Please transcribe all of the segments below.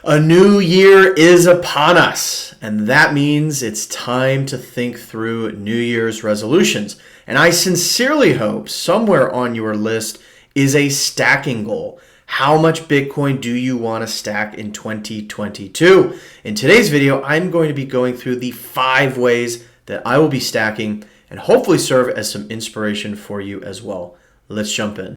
A new year is upon us, and that means it's time to think through New Year's resolutions. And I sincerely hope somewhere on your list is a stacking goal. How much Bitcoin do you want to stack in 2022? In today's video, I'm going to be going through the 5 ways that I will be stacking and hopefully serve as some inspiration for you as well. Let's jump in.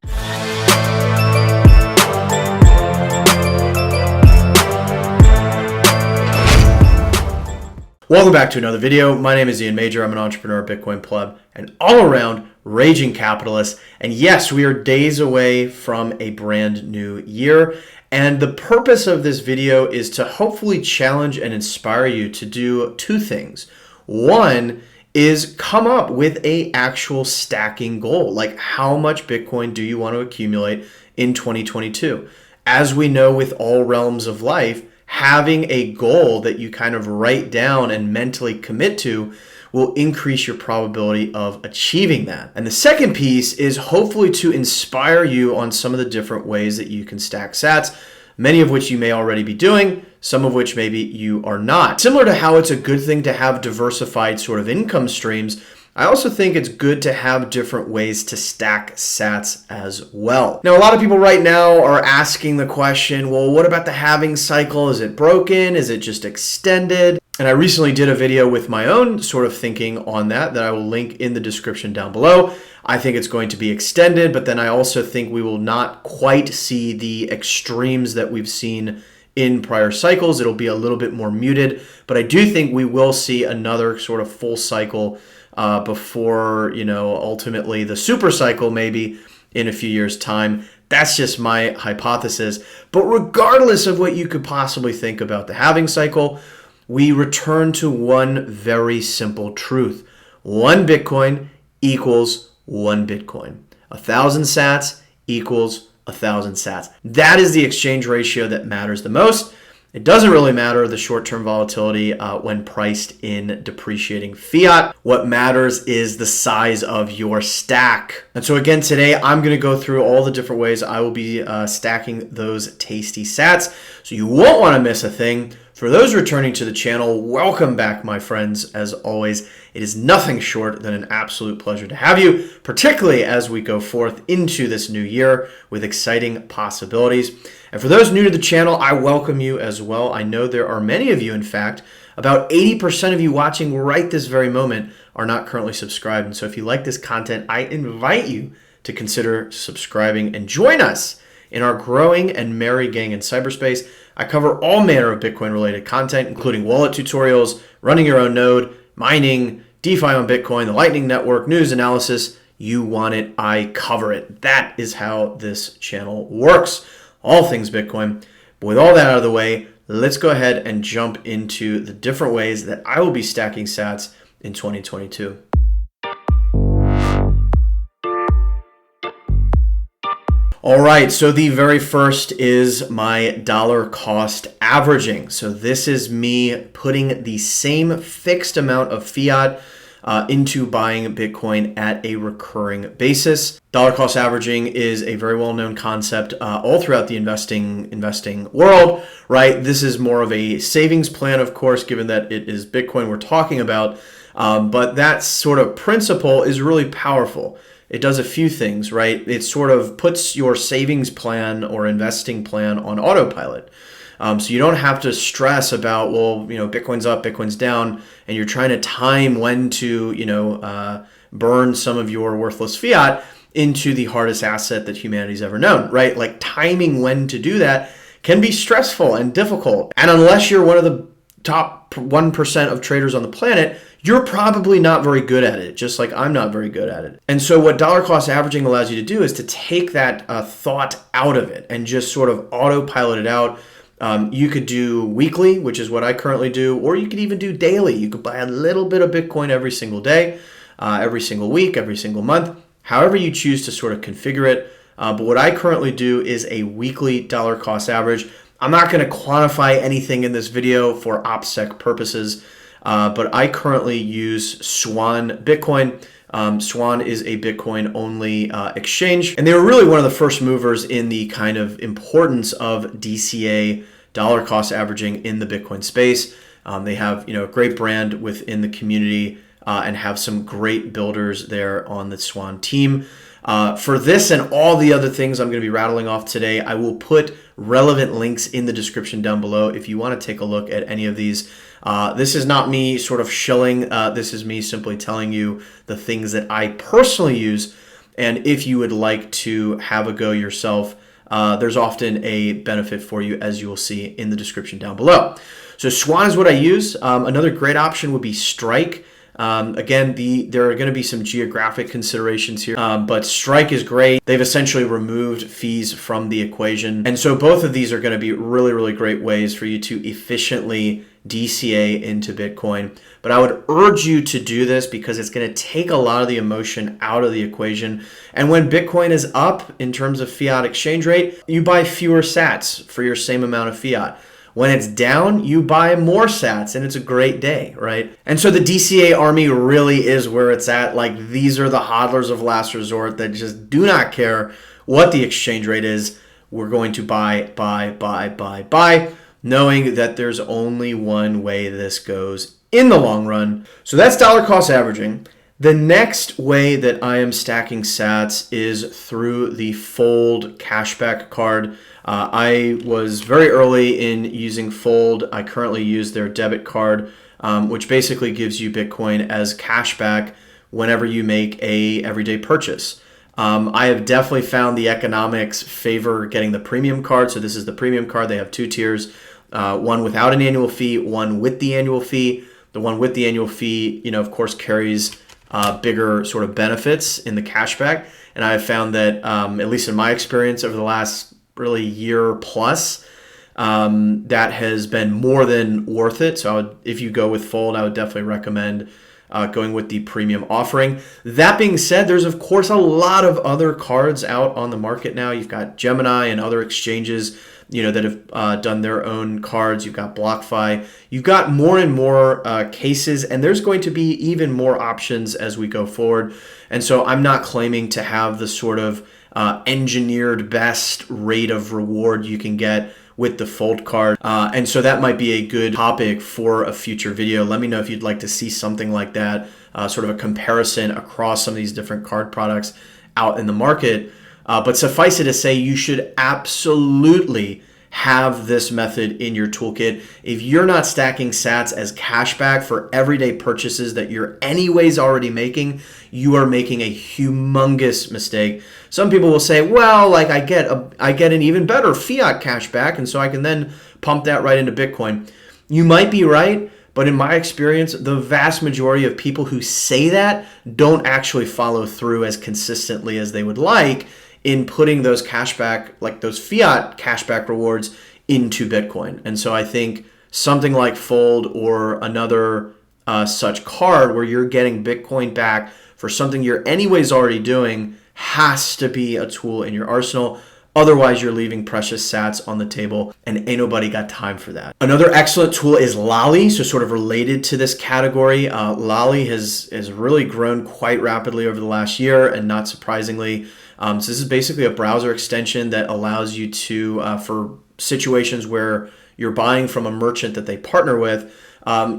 Welcome back to another video. My name is Ian Major. I'm an entrepreneur, Bitcoin pleb, and all-around raging capitalist. And yes, we are days away from a brand new year. And the purpose of this video is to hopefully challenge and inspire you to do 2 things. One is come up with an actual stacking goal. Like, how much Bitcoin do you want to accumulate in 2022? As we know with all realms of life, having a goal that you kind of write down and mentally commit to will increase your probability of achieving that. And the second piece is hopefully to inspire you on some of the different ways that you can stack sats, many of which you may already be doing, some of which maybe you are not. Similar to how it's a good thing to have diversified sort of income streams, I also think it's good to have different ways to stack sats as well. Now, a lot of people right now are asking the question, well, what about the halving cycle? Is it broken? Is it just extended? And I recently did a video with my own sort of thinking on that I will link in the description down below. I think it's going to be extended, but then I also think we will not quite see the extremes that we've seen in prior cycles. It'll be a little bit more muted, but I do think we will see another sort of full cycle before, ultimately the super cycle maybe in a few years' time. That's just my hypothesis. But regardless of what you could possibly think about the halving cycle, we return to one very simple truth. 1 Bitcoin equals 1 Bitcoin. 1,000 sats equals 1,000 sats. That is the exchange ratio that matters the most. It doesn't really matter the short-term volatility when priced in depreciating fiat. What matters is the size of your stack. And so again, today I'm going to go through all the different ways I will be stacking those tasty sats. So you won't want to miss a thing. For those returning to the channel, welcome back, my friends. As always, it is nothing short than an absolute pleasure to have you, particularly as we go forth into this new year with exciting possibilities. And for those new to the channel, I welcome you as well. I know there are many of you, in fact, about 80% of you watching right this very moment are not currently subscribed. And so if you like this content, I invite you to consider subscribing and join us in our growing and merry gang in cyberspace. I cover all manner of Bitcoin-related content, including wallet tutorials, running your own node, mining, DeFi on Bitcoin, the Lightning Network, news analysis. You want it, I cover it. That is how this channel works. All things Bitcoin. But with all that out of the way, let's go ahead and jump into the different ways that I will be stacking sats in 2022. All right, so the very first is my dollar cost averaging. So this is me putting the same fixed amount of fiat into buying Bitcoin at a recurring basis. Dollar cost averaging is a very well-known concept all throughout the investing world, right? This is more of a savings plan, of course, given that it is Bitcoin we're talking about. But that sort of principle is really powerful. It does a few things, right? It sort of puts your savings plan or investing plan on autopilot. So you don't have to stress about, well, Bitcoin's up, Bitcoin's down, and you're trying to time when to, burn some of your worthless fiat into the hardest asset that humanity's ever known, right? Like timing when to do that can be stressful and difficult. And unless you're one of the top 1% of traders on the planet, you're probably not very good at it, just like I'm not very good at it. And so what dollar cost averaging allows you to do is to take that thought out of it and just sort of autopilot it out. You could do weekly, which is what I currently do, or you could even do daily. You could buy a little bit of Bitcoin every single day, every single week, every single month, however you choose to sort of configure it. But what I currently do is a weekly dollar cost average. I'm not going to quantify anything in this video for OPSEC purposes, but I currently use Swan Bitcoin. Swan is a Bitcoin-only exchange, and they were really one of the first movers in the kind of importance of DCA dollar cost averaging in the Bitcoin space. They have a great brand within the community and have some great builders there on the Swan team. For this and all the other things I'm going to be rattling off today, I will put relevant links in the description down below if you want to take a look at any of these. This is not me sort of shilling. This is me simply telling you the things that I personally use. And if you would like to have a go yourself, there's often a benefit for you, as you will see in the description down below. So Swan is what I use. Another great option would be Strike. Again, there are going to be some geographic considerations here, but Strike is great. They've essentially removed fees from the equation. And so both of these are going to be really, really great ways for you to efficiently DCA into Bitcoin. But I would urge you to do this because it's going to take a lot of the emotion out of the equation. And when Bitcoin is up in terms of fiat exchange rate, you buy fewer sats for your same amount of fiat. When it's down, you buy more sats, and it's a great day, right? And so the DCA army really is where it's at. Like, these are the hodlers of last resort that just do not care what the exchange rate is. We're going to buy, knowing that there's only one way this goes in the long run. So that's dollar cost averaging. The next way that I am stacking sats is through the Fold cashback card. I was very early in using Fold. I currently use their debit card, which basically gives you Bitcoin as cashback whenever you make a everyday purchase. I have definitely found the economics favor getting the premium card. So this is the premium card. They have two tiers, one without an annual fee, one with the annual fee. The one with the annual fee, of course, carries bigger sort of benefits in the cashback. And I have found that, at least in my experience over the last really year plus, that has been more than worth it. So if you go with Fold, I would definitely recommend going with the premium offering. That being said, there's of course a lot of other cards out on the market now. You've got Gemini and other exchanges that have done their own cards. You've got BlockFi. You've got more and more cases, and there's going to be even more options as we go forward. And so I'm not claiming to have the sort of engineered best rate of reward you can get with the Fold card. And so that might be a good topic for a future video. Let me know if you'd like to see something like that, sort of a comparison across some of these different card products out in the market. But suffice it to say, you should absolutely have this method in your toolkit. If you're not stacking sats as cashback for everyday purchases that you're anyways already making, you are making a humongous mistake. Some people will say, well, like I get an even better fiat cashback, and so I can then pump that right into Bitcoin. You might be right, but in my experience, the vast majority of people who say that don't actually follow through as consistently as they would like in putting those cashback, like those fiat cashback rewards into Bitcoin. And so I think something like Fold or another such card where you're getting Bitcoin back for something you're anyways already doing has to be a tool in your arsenal. Otherwise, you're leaving precious sats on the table, and ain't nobody got time for that. Another excellent tool is Lolli, so sort of related to this category. Lolli has really grown quite rapidly over the last year, and not surprisingly, so this is basically a browser extension that allows you to, for situations where you're buying from a merchant that they partner with,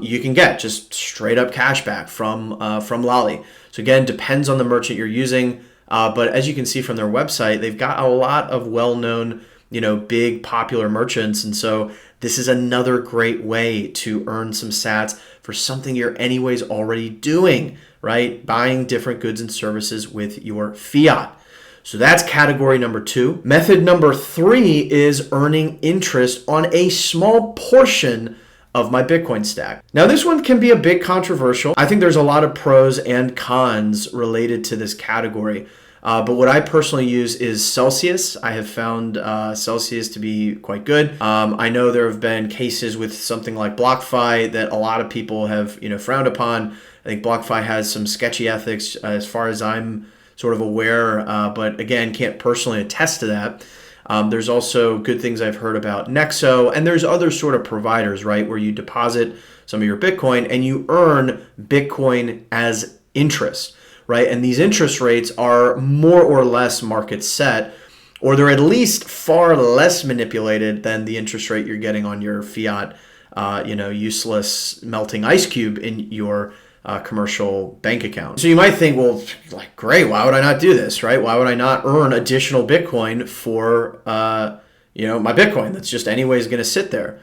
you can get just straight up cashback from Lolli. So again, depends on the merchant you're using. But as you can see from their website, they've got a lot of well-known, big popular merchants. And so this is another great way to earn some sats for something you're anyways already doing, right? Buying different goods and services with your fiat. So that's category number 2. Method number 3 is earning interest on a small portion of my Bitcoin stack. Now, this one can be a bit controversial. I think there's a lot of pros and cons related to this category. But what I personally use is Celsius. I have found Celsius to be quite good. I know there have been cases with something like BlockFi that a lot of people have frowned upon. I think BlockFi has some sketchy ethics as far as I'm sort of aware, but again, can't personally attest to that. There's also good things I've heard about Nexo, and there's other sort of providers, right, where you deposit some of your Bitcoin and you earn Bitcoin as interest, right? And these interest rates are more or less market set, or they're at least far less manipulated than the interest rate you're getting on your fiat, useless melting ice cube in your commercial bank account. So you might think, well, like, great, why would I not do this, right? Why would I not earn additional Bitcoin for, my Bitcoin that's just anyways going to sit there?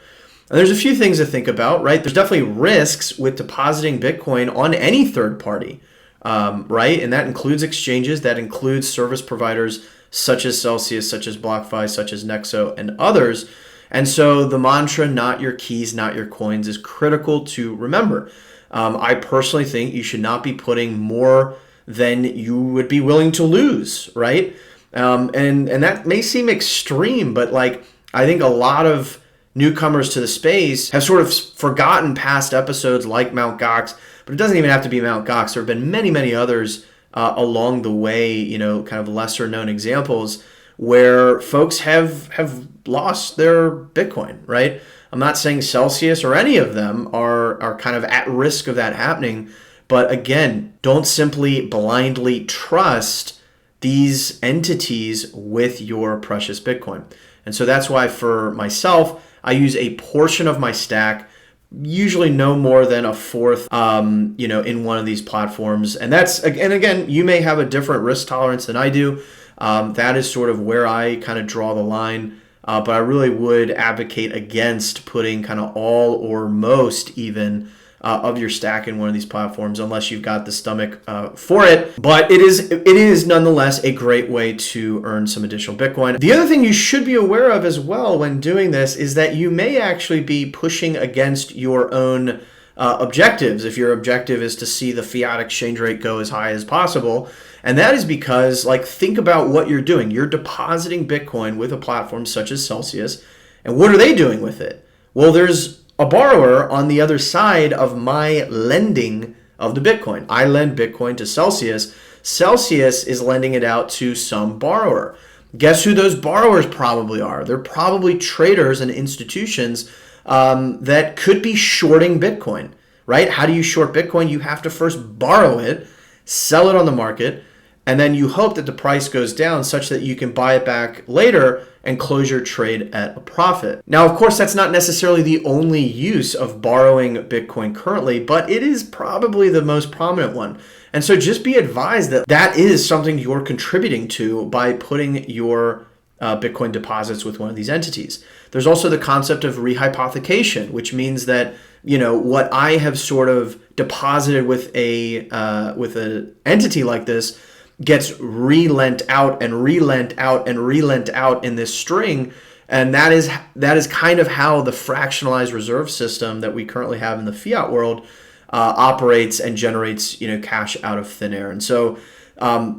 And there's a few things to think about, right? There's definitely risks with depositing Bitcoin on any third party, right? And that includes exchanges, that includes service providers such as Celsius, such as BlockFi, such as Nexo, and others. And so the mantra, not your keys, not your coins, is critical to remember. I personally think you should not be putting more than you would be willing to lose, right? And that may seem extreme, but like, I think a lot of newcomers to the space have sort of forgotten past episodes like Mt. Gox, but it doesn't even have to be Mt. Gox. There have been many, many others along the way, kind of lesser known examples where folks have lost their Bitcoin, right? I'm not saying Celsius or any of them are kind of at risk of that happening, but again, don't simply blindly trust these entities with your precious Bitcoin. And so that's why for myself, I use a portion of my stack, usually no more than a fourth, in one of these platforms. And again, you may have a different risk tolerance than I do. That is sort of where I kind of draw the line. But I really would advocate against putting kind of all or most even of your stack in one of these platforms, unless you've got the stomach for it. But it is nonetheless a great way to earn some additional Bitcoin. The other thing you should be aware of as well when doing this is that you may actually be pushing against your own objectives. If your objective is to see the fiat exchange rate go as high as possible, and that is because, think about what you're doing. You're depositing Bitcoin with a platform such as Celsius, and what are they doing with it? Well, there's a borrower on the other side of my lending of the Bitcoin. I lend Bitcoin to Celsius. Celsius is lending it out to some borrower. Guess who those borrowers probably are? They're probably traders and institutions that could be shorting Bitcoin, right? How do you short Bitcoin? You have to first borrow it, sell it on the market, and then you hope that the price goes down such that you can buy it back later and close your trade at a profit. Now, of course, that's not necessarily the only use of borrowing Bitcoin currently, but it is probably the most prominent one. And so just be advised that that is something you're contributing to by putting your Bitcoin deposits with one of these entities. There's also the concept of rehypothecation, which means that what I have sort of deposited with an entity like this gets relent out and relent out and relent out in this string. And that is kind of how the fractionalized reserve system that we currently have in the fiat world operates and generates cash out of thin air. And so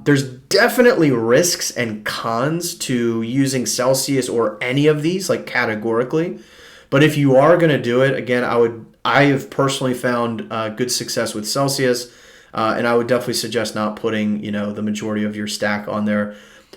there's definitely risks and cons to using Celsius or any of these, categorically. But if you are going to do it, again, I have personally found good success with Celsius. And I would definitely suggest not putting, the majority of your stack on there.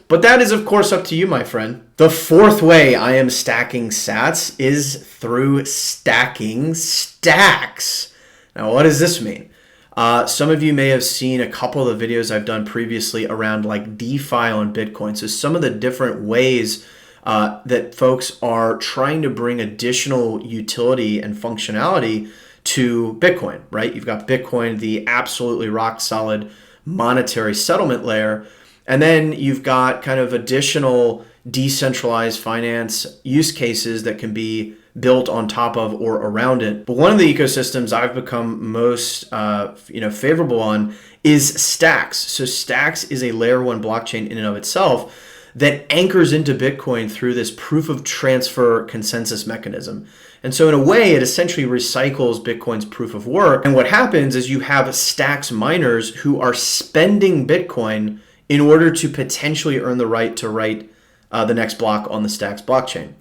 But that is, of course, up to you, my friend. The fourth way I am stacking sats is through stacking stacks. Now, what does this mean? Some of you may have seen a couple of the videos I've done previously around DeFi on Bitcoin. So some of the different ways that folks are trying to bring additional utility and functionality to Bitcoin, right? You've got Bitcoin, the absolutely rock solid monetary settlement layer. And then you've got kind of additional decentralized finance use cases that can be built on top of or around it. But one of the ecosystems I've become most favorable on is Stacks. So Stacks is a layer 1 blockchain in and of itself that anchors into Bitcoin through this proof of transfer consensus mechanism. And so in a way, it essentially recycles Bitcoin's proof of work. And what happens is you have Stacks miners who are spending Bitcoin in order to potentially earn the right to write the next block on the Stacks blockchain.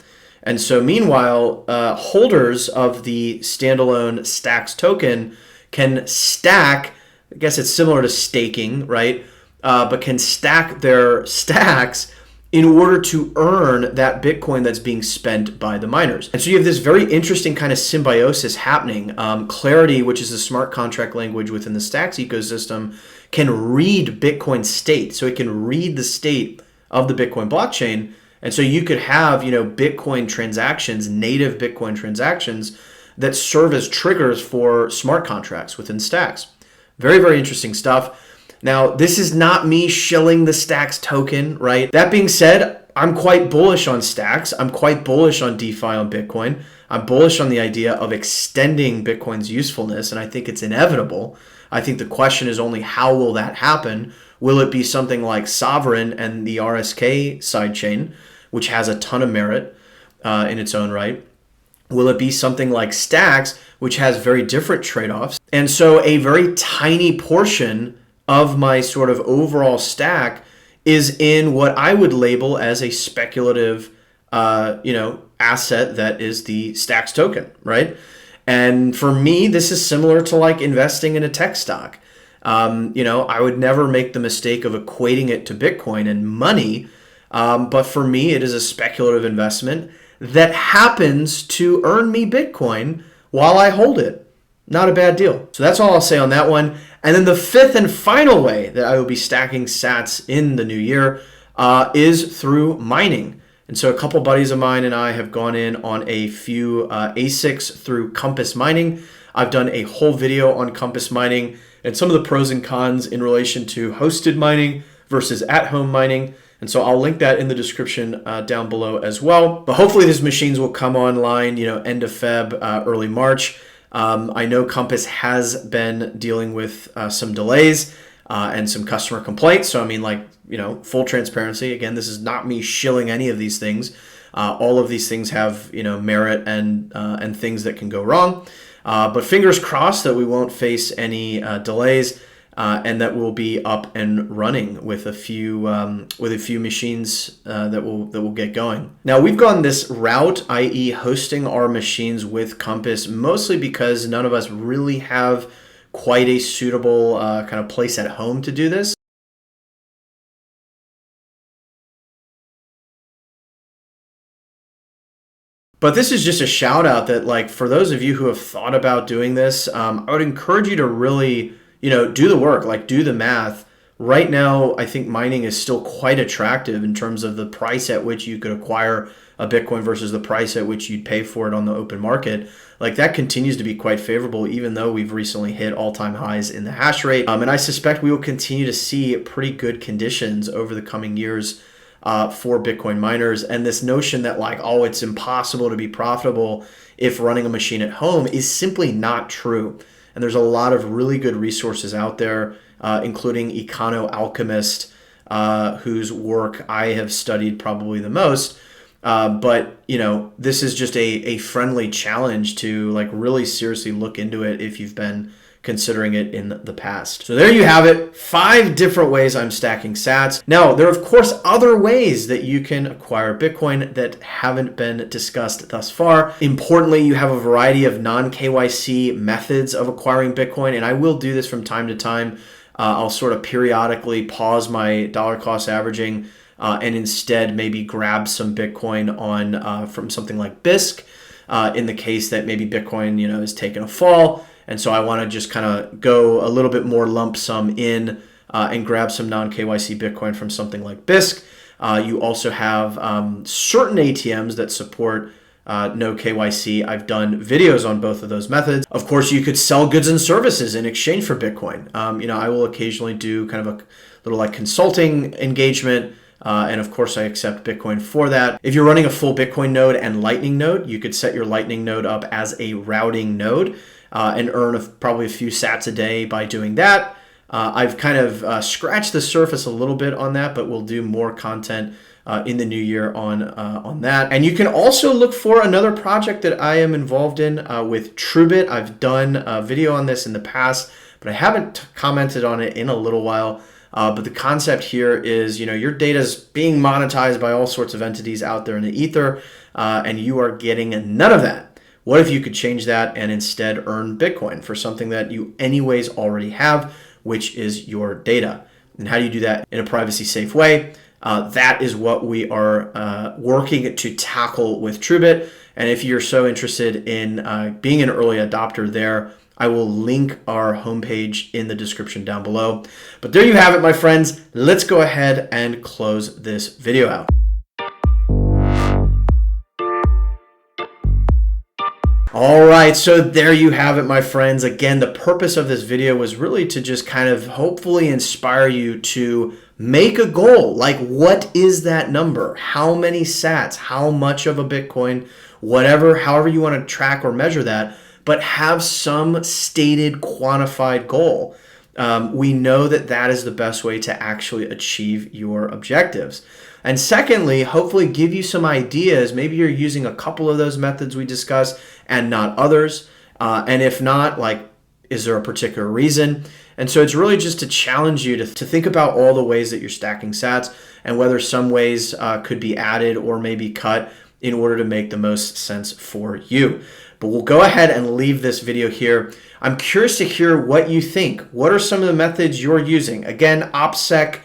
And so meanwhile, holders of the standalone Stacks token can stack, I guess it's similar to staking, right? But can stack their stacks in order to earn that Bitcoin that's being spent by the miners. And so you have this very interesting kind of symbiosis happening. Clarity, which is a smart contract language within the Stacks ecosystem, can read Bitcoin state. So it can read the state of the Bitcoin blockchain. And so you could have, Bitcoin transactions, native Bitcoin transactions that serve as triggers for smart contracts within Stacks. Very, very interesting stuff. Now, this is not me shilling the Stacks token, right? That being said, I'm quite bullish on Stacks. I'm quite bullish on DeFi on Bitcoin. I'm bullish on the idea of extending Bitcoin's usefulness, and I think it's inevitable. I think the question is only how will that happen? Will it be something like Sovereign and the RSK sidechain, which has a ton of merit in its own right? Will it be something like Stacks, which has very different trade-offs? And so a very tiny portion of my sort of overall stack is in what I would label as a speculative, asset that is the Stacks token, right? And for me, this is similar to like investing in a tech stock. I would never make the mistake of equating it to Bitcoin and money, but for me, it is a speculative investment that happens to earn me Bitcoin while I hold it. Not a bad deal. So that's all I'll say on that one. And then the fifth and final way that I will be stacking sats in the new year is through mining. And so a couple buddies of mine and I have gone in on a few ASICs through Compass Mining. I've done a whole video on Compass Mining and some of the pros and cons in relation to hosted mining versus at-home mining. And so I'll link that in the description down below as well. But hopefully these machines will come online, end of Feb, early March. I know Compass has been dealing with some delays and some customer complaints. So, full transparency. Again, this is not me shilling any of these things. All of these things have, merit and things that can go wrong. But fingers crossed that we won't face any delays. And that will be up and running with a few machines that will get going. Now we've gone this route, i.e., hosting our machines with Compass, mostly because none of us really have quite a suitable kind of place at home to do this. But this is just a shout out that, like, for those of you who have thought about doing this, I would encourage you to really do the work, like do the math. Right now, I think mining is still quite attractive in terms of the price at which you could acquire a Bitcoin versus the price at which you'd pay for it on the open market. Like that continues to be quite favorable, even though we've recently hit all-time highs in the hash rate. And I suspect we will continue to see pretty good conditions over the coming years for Bitcoin miners. And this notion that it's impossible to be profitable if running a machine at home is simply not true. And there's a lot of really good resources out there, including Econo Alchemist, whose work I have studied probably the most. But this is just a friendly challenge to really seriously look into it if you've been considering it in the past. So there you have it, 5 different ways I'm stacking sats. Now, there are of course other ways that you can acquire Bitcoin that haven't been discussed thus far. Importantly, you have a variety of non-KYC methods of acquiring Bitcoin, and I will do this from time to time. I'll sort of periodically pause my dollar cost averaging and instead maybe grab some Bitcoin on from something like Bisq in the case that maybe Bitcoin is taking a fall. And so I want to just kind of go a little bit more lump sum in and grab some non-KYC Bitcoin from something like Bisq. You also have certain ATMs that support no KYC. I've done videos on both of those methods. Of course, you could sell goods and services in exchange for Bitcoin. I will occasionally do kind of a little consulting engagement. And of course, I accept Bitcoin for that. If you're running a full Bitcoin node and Lightning node, you could set your Lightning node up as a routing node. And earn probably a few sats a day by doing that. I've kind of scratched the surface a little bit on that, but we'll do more content in the new year on that. And you can also look for another project that I am involved in with Truebit. I've done a video on this in the past, but I haven't commented on it in a little while. But the concept here is, your data is being monetized by all sorts of entities out there in the ether, and you are getting none of that. What if you could change that and instead earn Bitcoin for something that you anyways already have, which is your data? And how do you do that in a privacy safe way? That is what we are working to tackle with Truebit. And if you're so interested in being an early adopter there, I will link our homepage in the description down below. But there you have it, my friends. Let's go ahead and close this video out. All right, so there you have it, my friends. Again, the purpose of this video was really to just kind of hopefully inspire you to make a goal. Like, what is that number? How many sats? How much of a Bitcoin? Whatever, however you want to track or measure that, but have some stated quantified goal. We know that that is the best way to actually achieve your objectives. And secondly, hopefully give you some ideas. Maybe you're using a couple of those methods we discussed and not others. And if not, like, is there a particular reason? And so it's really just to challenge you to think about all the ways that you're stacking sats and whether some ways could be added or maybe cut in order to make the most sense for you. But we'll go ahead and leave this video here. I'm curious to hear what you think. What are some of the methods you're using? Again, OPSEC.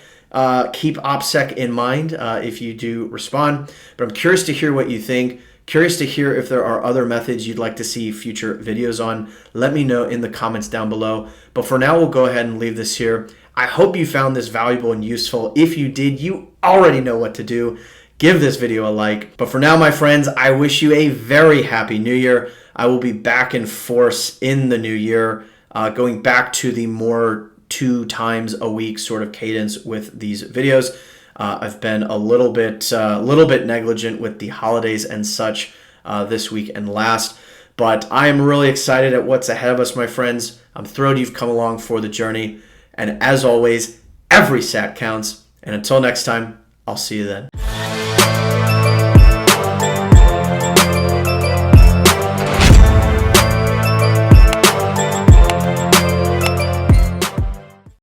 Keep OPSEC in mind if you do respond. But I'm curious to hear what you think. Curious to hear if there are other methods you'd like to see future videos on. Let me know in the comments down below. But for now, we'll go ahead and leave this here. I hope you found this valuable and useful. If you did, you already know what to do. Give this video a like. But for now, my friends, I wish you a very happy new year. I will be back in force in the new year, going back to the more 2 times a week sort of cadence with these videos. I've been a little bit negligent with the holidays and such this week and last, but I am really excited at what's ahead of us, my friends. I'm thrilled you've come along for the journey, and as always, every sat counts. And until next time, I'll see you then.